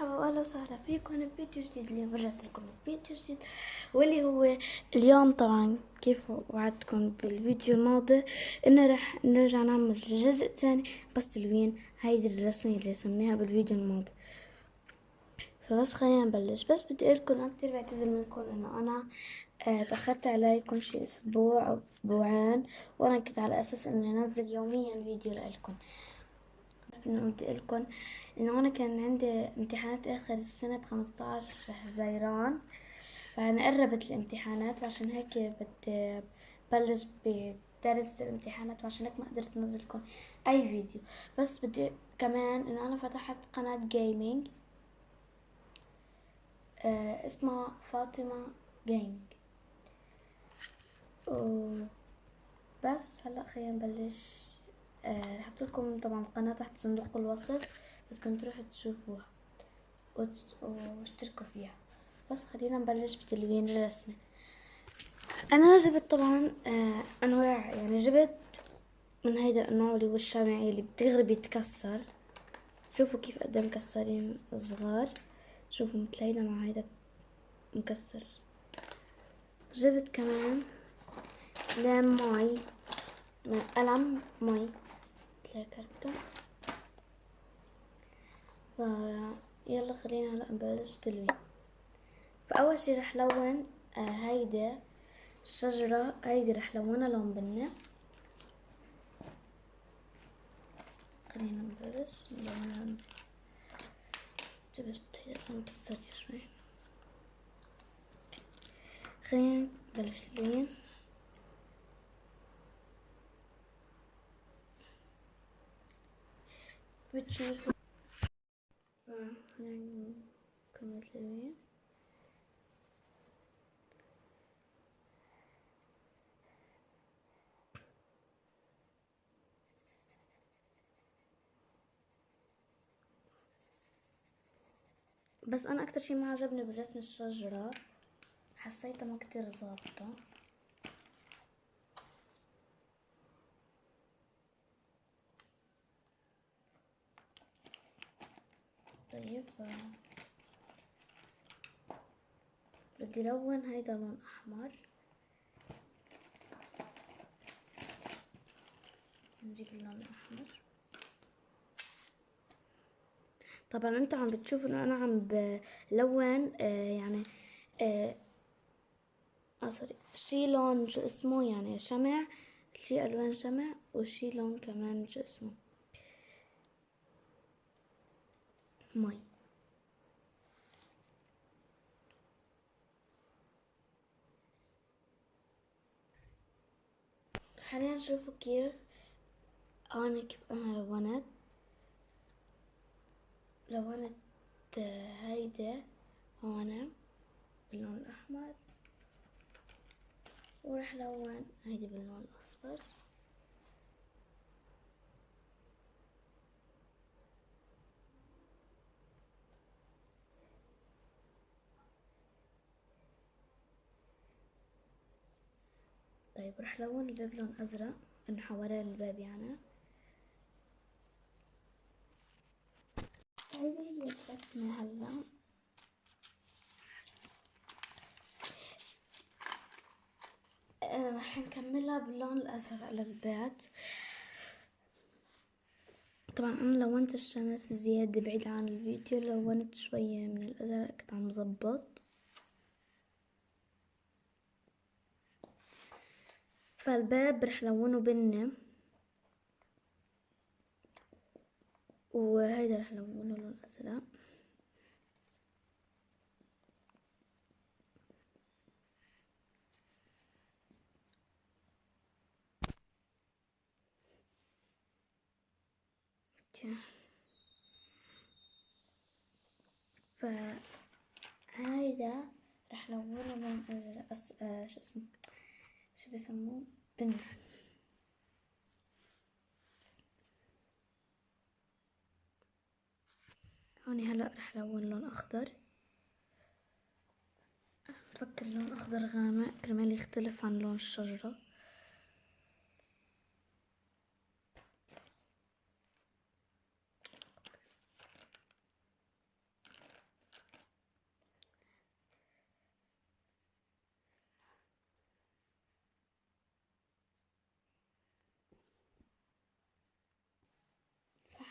مرحبا واهلا وسهلا فيكم بفيديو جديد. اليوم رجعت لكم بفيديو جديد، واللي هو اليوم طبعا كيف وعدتكم بالفيديو الماضي انه رح نرجع نعمل جزء تاني بس تلوين هيدي الرسمة اللي رسمناها بالفيديو الماضي. فبس خلينا نبلش. بس بدي اقولكم انا كتير بعتذر منكم انه انا تأخرت عليكم شي اسبوع او اسبوعين، وانا كنت على اساس اني انزل يوميا فيديو لإلكم. انه بدي اقولكم انه انا كان عندي امتحانات اخر السنة ب15 حزيران، فانا قربت الامتحانات وعشان هيك بدي بلش بدرس الامتحانات، وعشان هيك ما قدرت انزل لكم اي فيديو. بس بدي كمان انه انا فتحت قناة جيمنج اسمها فاطمة جيمنج، وبس هلا خلينا نبلش. رح احطلكم طبعا القناة تحت صندوق الوصف، بدكم تروحوا تشوفوها واشتركوا فيها. بس خلينا نبلش بتلوين الرسمة. انا جبت طبعا انواع، يعني جبت من هيدا النوع اللي هو الشمعي اللي بتغرب يتكسر. شوفوا كيف قد مكسرين صغار، شوفوا مثل هيدا مع هيدا مكسر. جبت كمان لام مي من قلم مي مثل هيك كربته. يلا خلينا هلا نبلش تلوين. فاول شي رح لون هيدا الشجرة، هيدي رح لونها لون بني. خلينا نبلش نلونها. جبت هيدا اللون بسطتي شوي. خلينا نبلش تلوين. بتشوفوا خلينا نكمل تلوين. بس انا اكتر شي ما عجبني بالرسم الشجرة، حسيتها ما كتير ظابطة. طيب بدي لون هيدا لون احمر. نجيب اللون الاحمر. طبعا انتوا عم بتشوفوا انه انا عم بلون يعني سوري، شي لون شو اسمه يعني شمع، شي الوان شمع، وشي لون كمان شو اسمه مي. حاليا شوفوا كيف انا لونت هيدا هون باللون الاحمر، ورح لون هيدي باللون الاصفر. طيب رح لون الباب لون ازرق انه حوالين الباب يعني. هيدي هي الرسمة هلا. رح نكملها باللون الازرق للبيت. طبعا انا لونت الشمس زيادة بعيد عن الفيديو، لونت شوية من الازرق كنت عم زبط. فالباب رح لونه بني، وهيدا رح لونه لون ازرق. فهيدا رح لونه لون ازرق شو اسمه، شو بسموه، بني. هوني هلا رح لون لون اخضر. بفكر لون اخضر غامق كرمال يختلف عن لون الشجرة.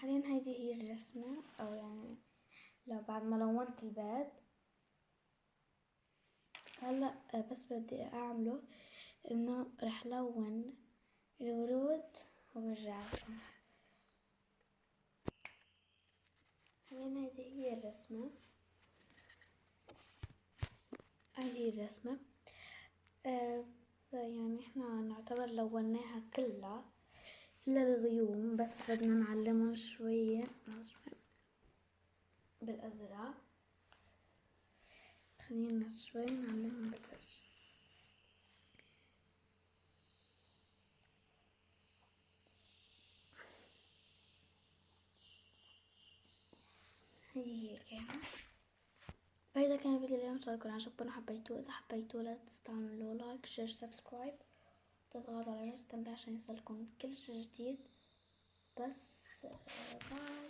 حاليا هيدي هي الرسمة، او يعني لو بعد ما لونت البيت. هلا بس بدي اعمله انه رح لون الورود وبرجع لكم. حاليا هيدي هي الرسمة، هذه هي الرسمة. يعني احنا نعتبر لوناها كلها الا الغيوم، بس بدنا نعلمهم شوية بالازرق. خلينا شوي نعلمهم بالازرق. هي كانت. فإذا كان الفيديو اليوم إن شاء الله يكون عجبكم وحبيتوه. إذا حبيتوه لا تنسوا تعملوا لايك شير سبسكرايب، تضغطوا على جرس التنبيه عشان يوصلكم كل شي جديد. بس باي.